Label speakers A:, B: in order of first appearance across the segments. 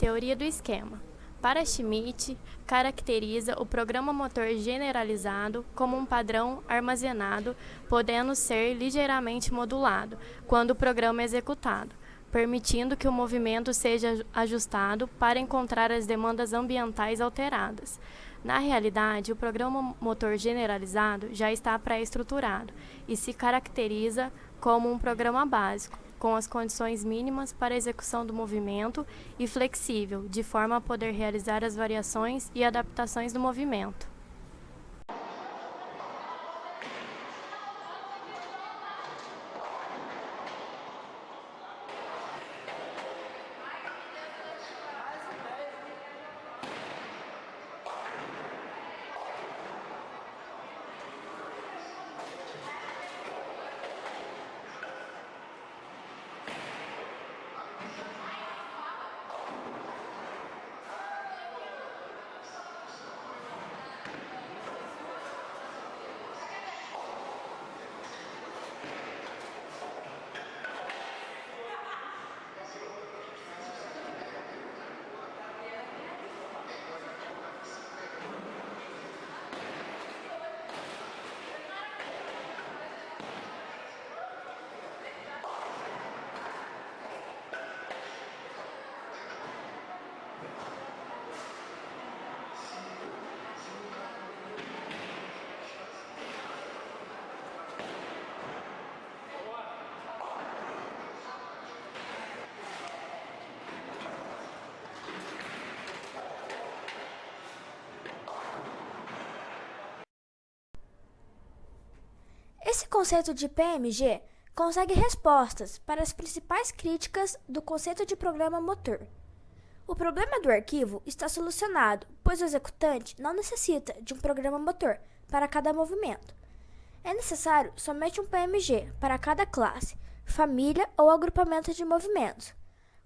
A: Teoria do esquema. Para Schmidt, caracteriza o programa motor generalizado como um padrão armazenado, podendo ser ligeiramente modulado quando o programa é executado, permitindo que o movimento seja ajustado para encontrar as demandas ambientais alteradas. Na realidade, o programa motor generalizado já está pré-estruturado e se caracteriza como um programa básico, com as condições mínimas para a execução do movimento e flexível, de forma a poder realizar as variações e adaptações do movimento.
B: Esse conceito de PMG consegue respostas para as principais críticas do conceito de programa motor. O problema do arquivo está solucionado, pois o executante não necessita de um programa motor para cada movimento. É necessário somente um PMG para cada classe, família ou agrupamento de movimentos.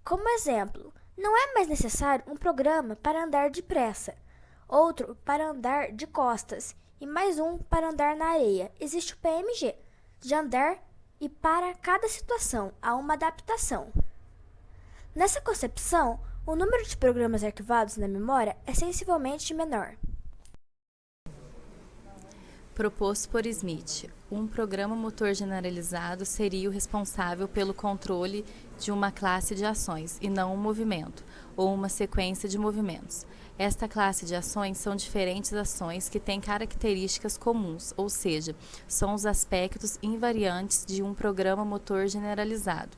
B: Como exemplo, não é mais necessário um programa para andar depressa, outro para andar de costas e mais um para andar na areia. Existe o PMG de andar e para cada situação há uma adaptação. Nessa concepção, o número de programas arquivados na memória é sensivelmente menor.
C: Proposto por Schmidt, um programa motor generalizado seria o responsável pelo controle de uma classe de ações e não um movimento, ou uma sequência de movimentos. Esta classe de ações são diferentes ações que têm características comuns, ou seja, são os aspectos invariantes de um programa motor generalizado.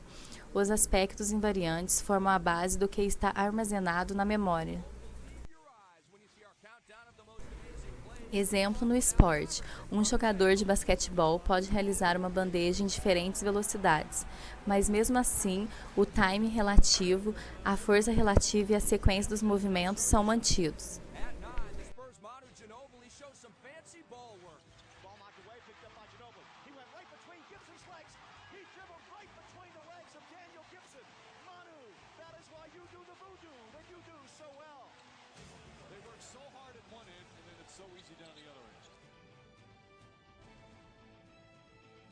C: Os aspectos invariantes formam a base do que está armazenado na memória. Exemplo no esporte. Um jogador de basquetebol pode realizar uma bandeja em diferentes velocidades, mas mesmo assim, o time relativo, a força relativa e a sequência dos movimentos são mantidos.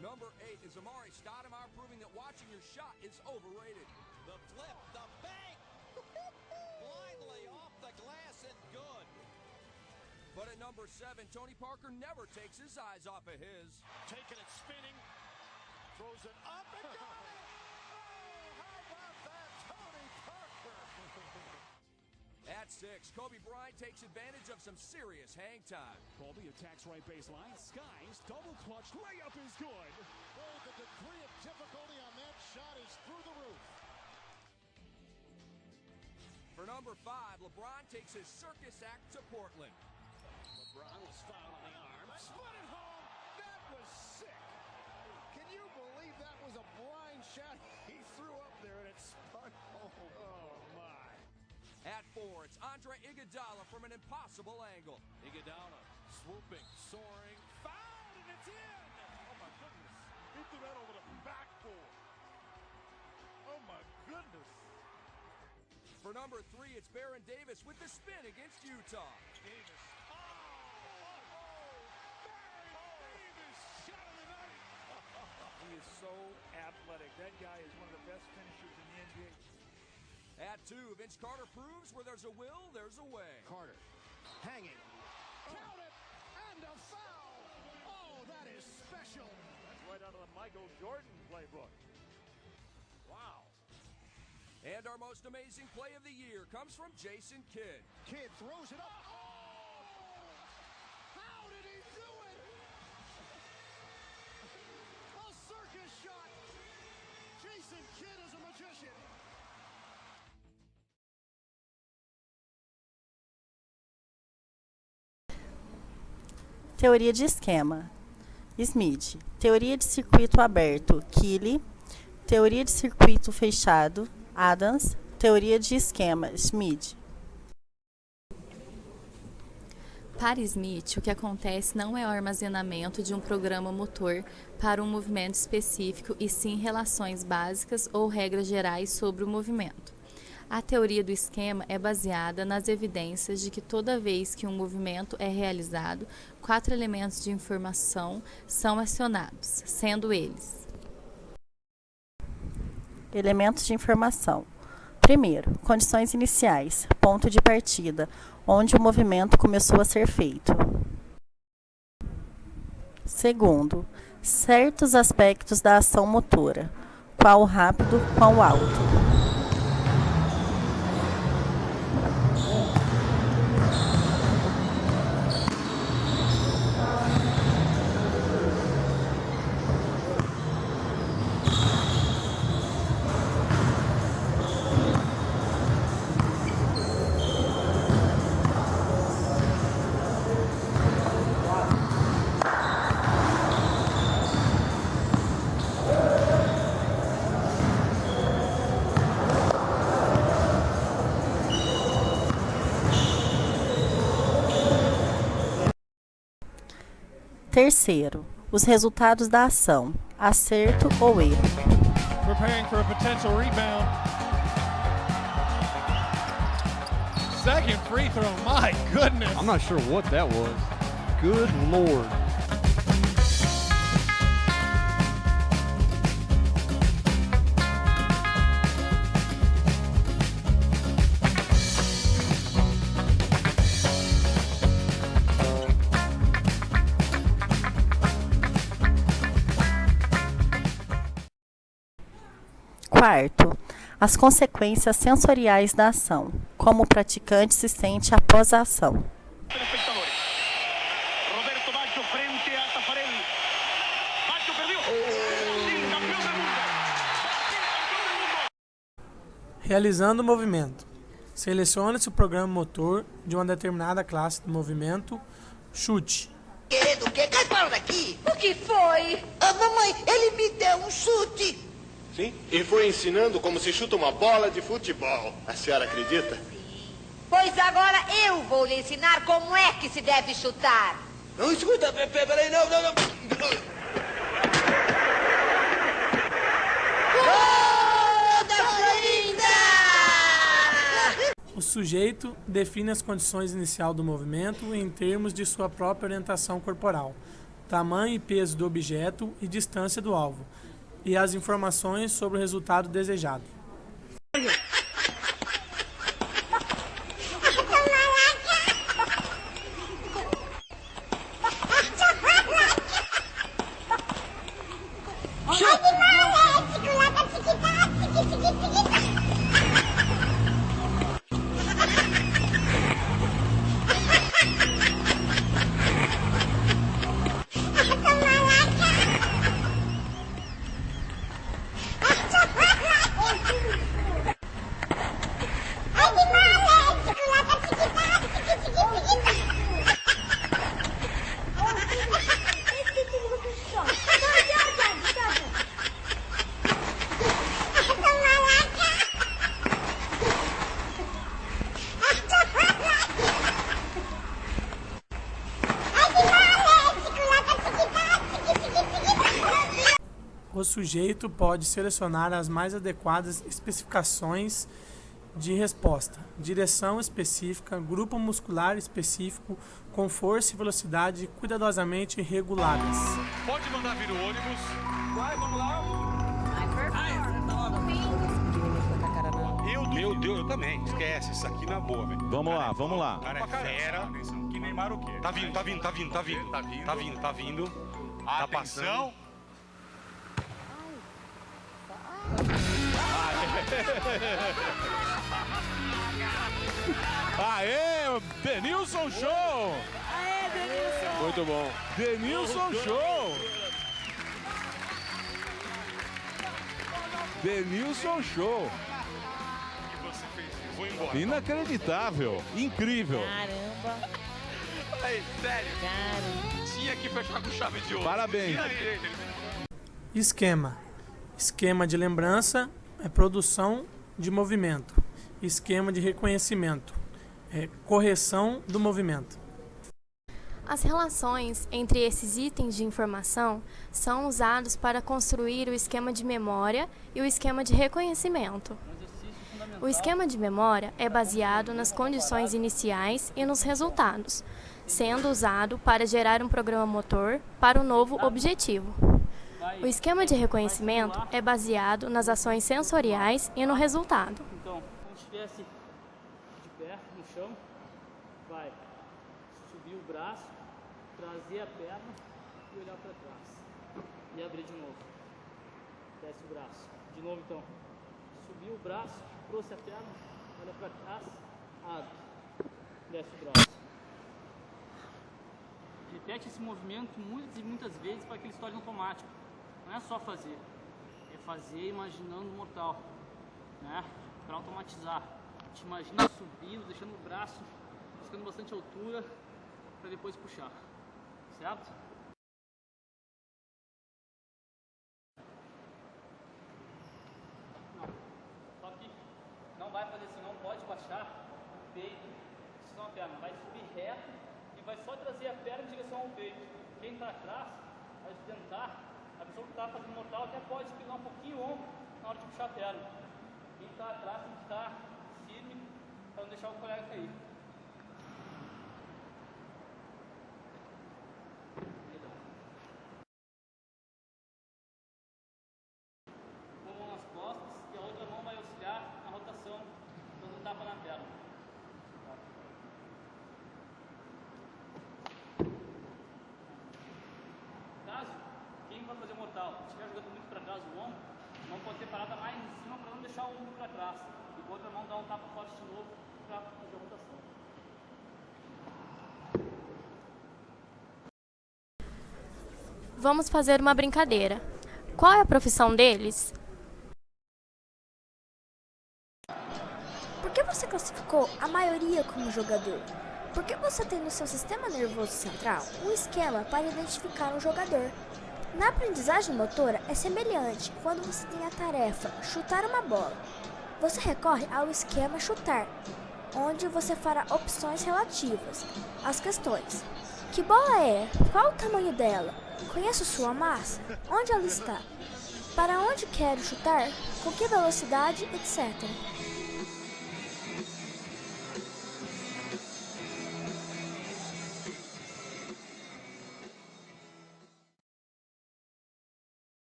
D: Number 8 is Amari Stoudemire, proving that watching your shot is overrated.
E: The flip, the bank! Blindly off the glass and good.
D: But at number 7, Tony Parker never takes his eyes off of his.
E: Taking it spinning, throws it up and got it! Oh, how about that, Tony Parker?
D: At 6, Kobe Bryant takes advantage of some serious hang time.
F: Kobe attacks right baseline, skies, double clutch, layup is good.
E: Oh, the degree of difficulty on that shot is through the roof.
D: For number 5, LeBron takes his circus act to Portland.
E: LeBron was fouled on the arm. Split it home. That was sick. Can you believe that was a blind shot he threw up there and it spun home? Oh, my.
D: At 4, it's Andre Iguodala from an impossible angle.
E: Iguodala swooping, soaring, fouled, and it's in! Oh, my goodness. He threw that over the backboard. Oh, my goodness.
D: For number 3, it's Baron Davis with the spin against Utah.
E: Davis. Baron Davis, shot of the night.
G: He is so athletic. That guy is one of the best finishers in the NBA.
D: At 2, Vince Carter proves where there's a will, there's a way.
E: Carter hanging. Count it and a foul. Oh, that is special.
F: That's right out of the Michael Jordan playbook.
D: Wow. And our most amazing play of the year comes from Jason Kidd.
E: Kidd throws it up. Oh! How did he do it? A circus shot. Jason Kidd is a magician.
G: Teoria de esquema. Smith. Teoria de circuito aberto. Keely. Teoria de circuito fechado. Adams. Teoria de esquema. Smith.
C: Para Smith, o que acontece não é o armazenamento de um programa motor para um movimento específico, e sim relações básicas ou regras gerais sobre o movimento. A teoria do esquema é baseada nas evidências de que toda vez que um movimento é realizado, 4 elementos de informação são acionados, sendo eles:
G: Elementos de informação. Primeiro, condições iniciais, ponto de partida, onde o movimento começou a ser feito. Segundo, certos aspectos da ação motora, qual o rápido, qual o alto. Terceiro, os resultados da ação, acerto ou erro.
F: Preparing for a potential rebound. Second free throw, my goodness.
H: I'm not sure what that was. Good Lord.
G: Quarto, as consequências sensoriais da ação, como o praticante se sente após a ação.
F: Roberto Baggio frente a Taffarel. Baggio perdeu. Brasil, campeão do mundo.
I: Realizando o movimento. Selecione-se o programa motor de uma determinada classe de movimento. Chute.
J: Querido, o que? Cai fora daqui!
K: O que foi?
J: Mamãe, ele me deu um chute!
L: Sim, e foi ensinando como se chuta uma bola de futebol. A senhora acredita?
K: Pois agora eu vou lhe ensinar como é que se deve chutar.
L: Não, escuta, peraí, não.
J: Gol da Florinda!
I: O sujeito define as condições iniciais do movimento em termos de sua própria orientação corporal, tamanho e peso do objeto e distância do alvo, e as informações sobre o resultado desejado. O sujeito pode selecionar as mais adequadas especificações de resposta, direção específica, grupo muscular específico, com força e velocidade cuidadosamente reguladas.
F: Pode mandar vir o ônibus. Vai, vamos lá. Meu Deus, eu também. Esquece, isso aqui na boa, velho.
M: Vamos lá, vamos lá.
F: O cara é fera.
N: Que Neymar o quê?
F: Tá vindo. Tá passando.
M: Aê, Denilson Show!
J: Aê, Denilson!
M: Muito bom. Denilson Show! Denilson Show!
F: Você fez isso. Vou embora.
M: Inacreditável, incrível.
J: Caramba!
F: Aí, sério? Tinha que fechar com chave de ouro.
M: Parabéns.
I: Esquema. Esquema de lembrança é produção de movimento. Esquema de reconhecimento é correção do movimento.
A: As relações entre esses itens de informação são usados para construir o esquema de memória e o esquema de reconhecimento. O esquema de memória é baseado nas condições iniciais e nos resultados, sendo usado para gerar um programa motor para o novo objetivo. O esquema de reconhecimento é baseado nas ações sensoriais e no resultado.
N: Então, quando estivesse de pé no chão, vai subir o braço, trazer a perna e olhar para trás. E abrir de novo. Desce o braço. De novo então. Subiu o braço, trouxe a perna, olha para trás, abre. Desce o braço. Repete esse movimento muitas e muitas vezes para que ele se torne automático. Não é só fazer, é fazer imaginando o mortal, né? Para automatizar. Te imagina subindo, deixando o braço, buscando bastante altura, para depois puxar, certo? Não, só que não vai fazer assim, não pode baixar o peito, senão a perna vai subir reto e vai só trazer a perna em direção ao peito. Quem está atrás vai tentar. A pessoa que está fazendo mortal até pode inclinar um pouquinho o ombro na hora de puxar a perna. Quem está atrás tem que estar firme para não deixar o colega cair. Uma mão nas costas e a outra mão vai auxiliar na rotação, dando tapa na perna. Caso quem vai fazer mortal estiver jogando muito para trás o ombro, a mão pode ter parada mais em cima para não deixar o ombro para trás. E com a outra mão dá um tapa forte de novo para fazer a rotação.
A: Vamos fazer uma brincadeira. Qual é a profissão deles?
B: Por que você classificou a maioria como jogador? Porque você tem no seu sistema nervoso central um esquema para identificar um jogador. Na aprendizagem motora é semelhante quando você tem a tarefa chutar uma bola. Você recorre ao esquema chutar, onde você fará opções relativas às questões. Que bola é? Qual o tamanho dela? Conheço sua massa? Onde ela está? Para onde quero chutar? Com que velocidade, etc.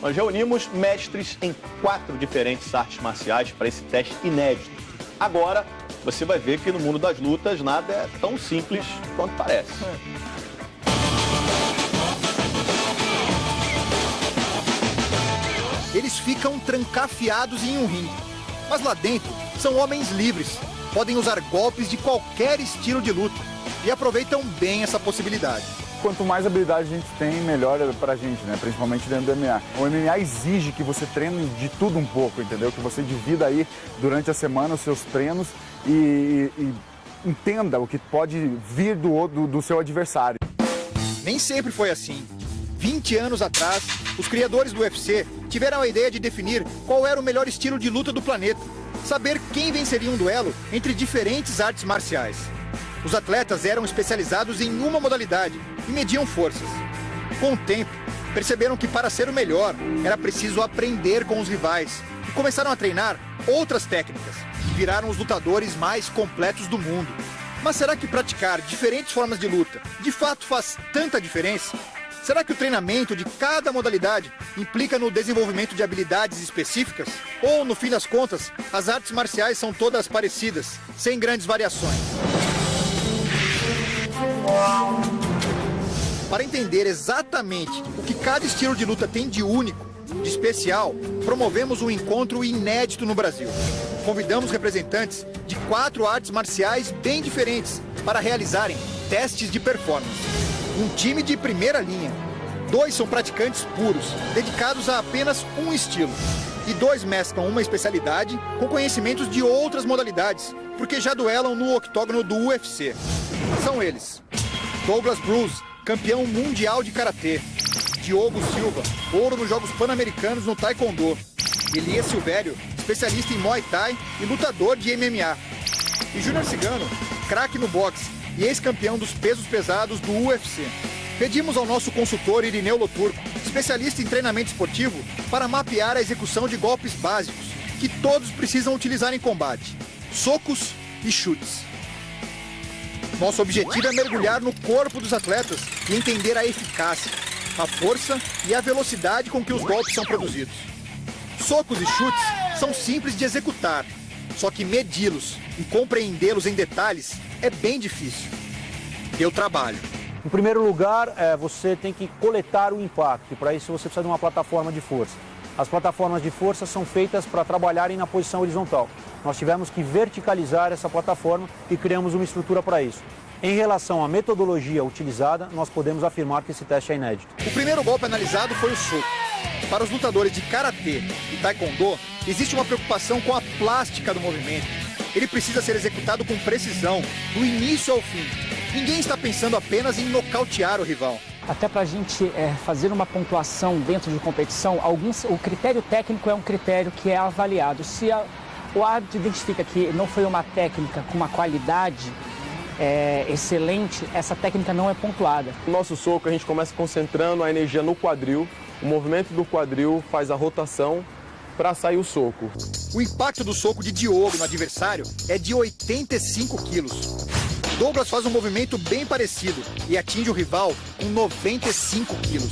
O: Nós reunimos mestres em 4 diferentes artes marciais para esse teste inédito. Agora, você vai ver que no mundo das lutas nada é tão simples quanto parece.
P: Eles ficam trancafiados em um ringue, mas lá dentro são homens livres, podem usar golpes de qualquer estilo de luta e aproveitam bem essa possibilidade.
Q: Quanto mais habilidade a gente tem, melhor é pra gente, né? Principalmente dentro do MMA. O MMA exige que você treine de tudo um pouco, entendeu? Que você divida aí durante a semana os seus treinos e entenda o que pode vir do seu adversário.
P: Nem sempre foi assim. 20 anos atrás, os criadores do UFC tiveram a ideia de definir qual era o melhor estilo de luta do planeta. Saber quem venceria um duelo entre diferentes artes marciais. Os atletas eram especializados em uma modalidade e mediam forças. Com o tempo, perceberam que para ser o melhor, era preciso aprender com os rivais e começaram a treinar outras técnicas e viraram os lutadores mais completos do mundo. Mas será que praticar diferentes formas de luta de fato faz tanta diferença? Será que o treinamento de cada modalidade implica no desenvolvimento de habilidades específicas? Ou, no fim das contas, as artes marciais são todas parecidas, sem grandes variações? Para entender exatamente o que cada estilo de luta tem de único, de especial, promovemos um encontro inédito no Brasil. Convidamos representantes de 4 artes marciais bem diferentes para realizarem testes de performance. Um time de primeira linha. 2 são praticantes puros, dedicados a apenas um estilo. E 2 mesclam uma especialidade com conhecimentos de outras modalidades, porque já duelam no octógono do UFC. São eles: Douglas Bruce, campeão mundial de karatê; Diogo Silva, ouro nos Jogos Pan-Americanos no Taekwondo; Elias Silvério, especialista em Muay Thai e lutador de MMA; e Júnior Cigano, craque no boxe e ex-campeão dos pesos pesados do UFC. Pedimos ao nosso consultor Irineu Loturco, especialista em treinamento esportivo, para mapear a execução de golpes básicos que todos precisam utilizar em combate: socos e chutes. Nosso objetivo é mergulhar no corpo dos atletas e entender a eficácia, a força e a velocidade com que os golpes são produzidos. Socos e chutes são simples de executar, só que medi-los e compreendê-los em detalhes é bem difícil. Deu trabalho.
R: Em primeiro lugar, você tem que coletar o impacto, e para isso você precisa de uma plataforma de força. As plataformas de força são feitas para trabalharem na posição horizontal. Nós tivemos que verticalizar essa plataforma e criamos uma estrutura para isso. Em relação à metodologia utilizada, nós podemos afirmar que esse teste é inédito.
P: O primeiro golpe analisado foi o soco. Para os lutadores de karatê e taekwondo, existe uma preocupação com a plástica do movimento. Ele precisa ser executado com precisão, do início ao fim. Ninguém está pensando apenas em nocautear o rival.
S: Até para a gente fazer uma pontuação dentro de competição, o critério técnico é um critério que é avaliado. Se o árbitro identifica que não foi uma técnica com uma qualidade excelente, essa técnica não é pontuada.
T: No nosso soco, a gente começa concentrando a energia no quadril. O movimento do quadril faz a rotação para sair o soco.
P: O impacto do soco de Diogo no adversário é de 85 quilos. Douglas faz um movimento bem parecido e atinge o rival com 95 quilos.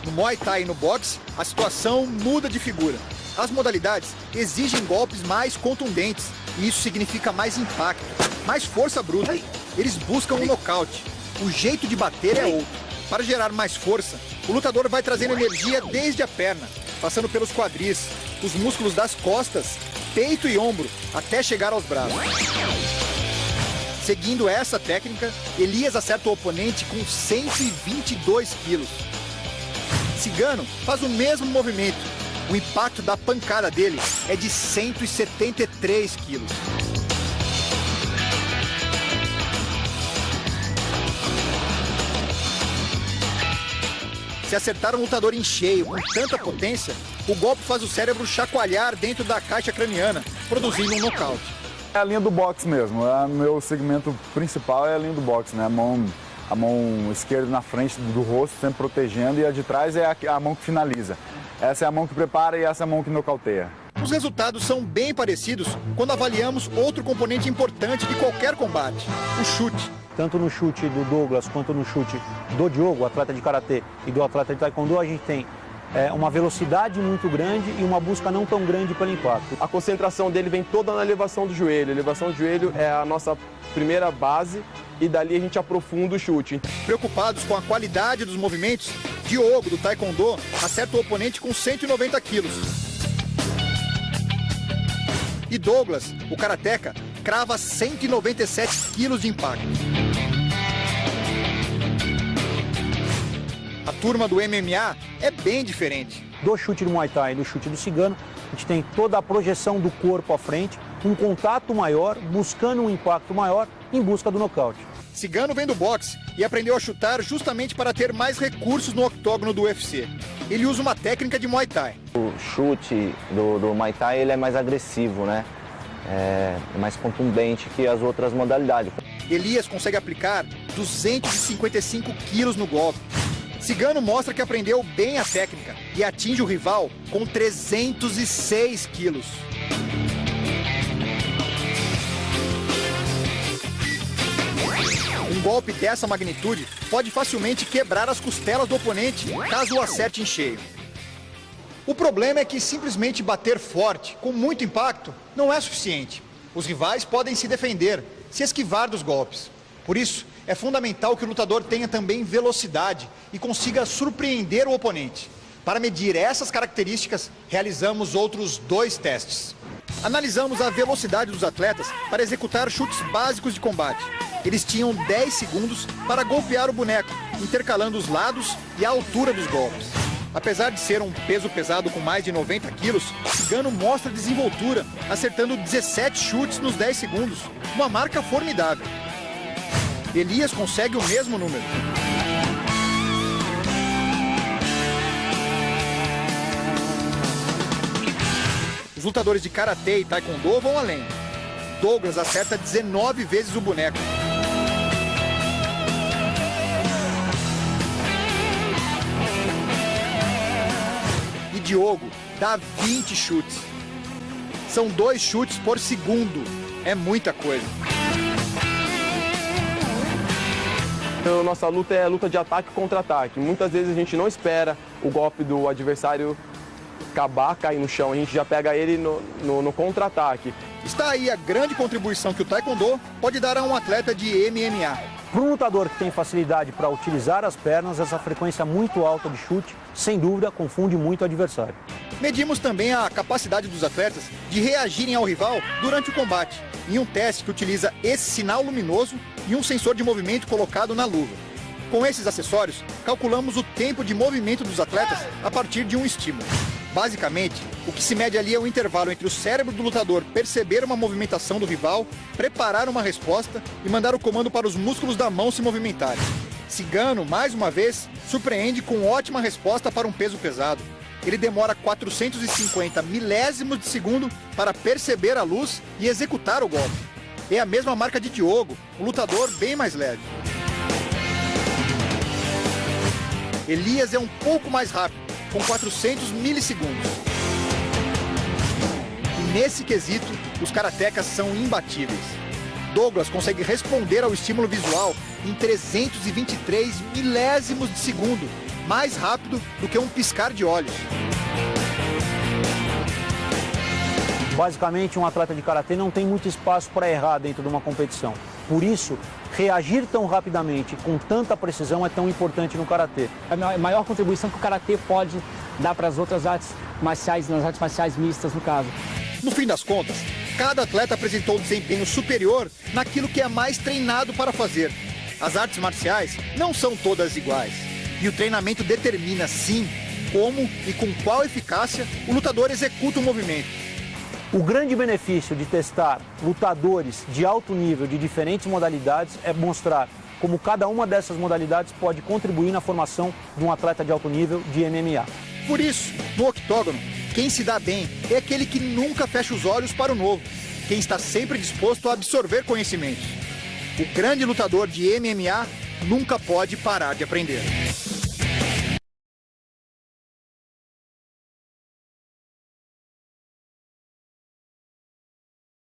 P: No Muay Thai e no boxe, a situação muda de figura. As modalidades exigem golpes mais contundentes e isso significa mais impacto, mais força bruta. Eles buscam um nocaute. O jeito de bater é outro. Para gerar mais força, o lutador vai trazendo energia desde a perna, passando pelos quadris, os músculos das costas, peito e ombro, até chegar aos braços. Seguindo essa técnica, Elias acerta o oponente com 122 quilos. Cigano faz o mesmo movimento. O impacto da pancada dele é de 173 quilos. Se acertar um lutador em cheio com tanta potência, o golpe faz o cérebro chacoalhar dentro da caixa craniana, produzindo um nocaute.
Q: É a linha do boxe mesmo. O meu segmento principal é a linha do boxe, né? A mão esquerda na frente do rosto, sempre protegendo, e a de trás é a mão que finaliza. Essa é a mão que prepara e essa é a mão que nocauteia.
P: Os resultados são bem parecidos quando avaliamos outro componente importante de qualquer combate: o chute.
R: Tanto no chute do Douglas quanto no chute do Diogo, atleta de karatê, e do atleta de taekwondo, a gente tem uma velocidade muito grande e uma busca não tão grande pelo impacto.
T: A concentração dele vem toda na elevação do joelho. A elevação do joelho é a nossa primeira base e dali a gente aprofunda o chute.
P: Preocupados com a qualidade dos movimentos, Diogo, do taekwondo, acerta o oponente com 190 quilos. E Douglas, o karateca, crava 197 quilos de impacto. A turma do MMA é bem diferente.
R: Do chute do Muay Thai e do chute do Cigano, a gente tem toda a projeção do corpo à frente, um contato maior, buscando um impacto maior, em busca do nocaute.
P: Cigano vem do boxe e aprendeu a chutar justamente para ter mais recursos no octógono do UFC. Ele usa uma técnica de Muay Thai.
U: O chute do Muay Thai ele é mais agressivo, né? É mais contundente que as outras modalidades.
P: Elias consegue aplicar 255 quilos no golpe. Cigano mostra que aprendeu bem a técnica e atinge o rival com 306 quilos. Um golpe dessa magnitude pode facilmente quebrar as costelas do oponente, caso o acerte em cheio. O problema é que simplesmente bater forte, com muito impacto, não é suficiente. Os rivais podem se defender, se esquivar dos golpes. Por isso, é fundamental que o lutador tenha também velocidade e consiga surpreender o oponente. Para medir essas características, realizamos outros 2 testes. Analisamos a velocidade dos atletas para executar chutes básicos de combate. Eles tinham 10 segundos para golpear o boneco, intercalando os lados e a altura dos golpes. Apesar de ser um peso pesado com mais de 90 quilos, Cigano mostra desenvoltura, acertando 17 chutes nos 10 segundos, uma marca formidável. Elias consegue o mesmo número. Os lutadores de karatê e taekwondo vão além. Douglas acerta 19 vezes o boneco. E Diogo dá 20 chutes. São 2 chutes por segundo. É muita coisa.
T: Então, nossa luta é luta de ataque contra ataque. Muitas vezes a gente não espera o golpe do adversário acabar, cair no chão. A gente já pega ele no contra-ataque.
P: Está aí a grande contribuição que o taekwondo pode dar a um atleta de MMA.
R: Para um lutador que tem facilidade para utilizar as pernas, essa frequência muito alta de chute, sem dúvida, confunde muito o adversário.
P: Medimos também a capacidade dos atletas de reagirem ao rival durante o combate, em um teste que utiliza esse sinal luminoso e um sensor de movimento colocado na luva. Com esses acessórios, calculamos o tempo de movimento dos atletas a partir de um estímulo. Basicamente, o que se mede ali é o intervalo entre o cérebro do lutador perceber uma movimentação do rival, preparar uma resposta e mandar o comando para os músculos da mão se movimentarem. Cigano, mais uma vez, surpreende com ótima resposta para um peso pesado. Ele demora 450 milésimos de segundo para perceber a luz e executar o golpe. É a mesma marca de Diogo, um lutador bem mais leve. Elias é um pouco mais rápido, com 400 milissegundos. E nesse quesito, os karatecas são imbatíveis. Douglas consegue responder ao estímulo visual em 323 milésimos de segundo, mais rápido do que um piscar de olhos.
R: Basicamente, um atleta de karatê não tem muito espaço para errar dentro de uma competição. Por isso, reagir tão rapidamente, com tanta precisão, é tão importante no karatê.
S: A maior contribuição que o karatê pode dar para as outras artes marciais, nas artes marciais mistas, no caso.
P: No fim das contas, cada atleta apresentou um desempenho superior naquilo que é mais treinado para fazer. As artes marciais não são todas iguais. E o treinamento determina, sim, como e com qual eficácia o lutador executa o movimento.
R: O grande benefício de testar lutadores de alto nível de diferentes modalidades é mostrar como cada uma dessas modalidades pode contribuir na formação de um atleta de alto nível de MMA.
P: Por isso, no octógono, quem se dá bem é aquele que nunca fecha os olhos para o novo, quem está sempre disposto a absorver conhecimentos. O grande lutador de MMA nunca pode parar de aprender.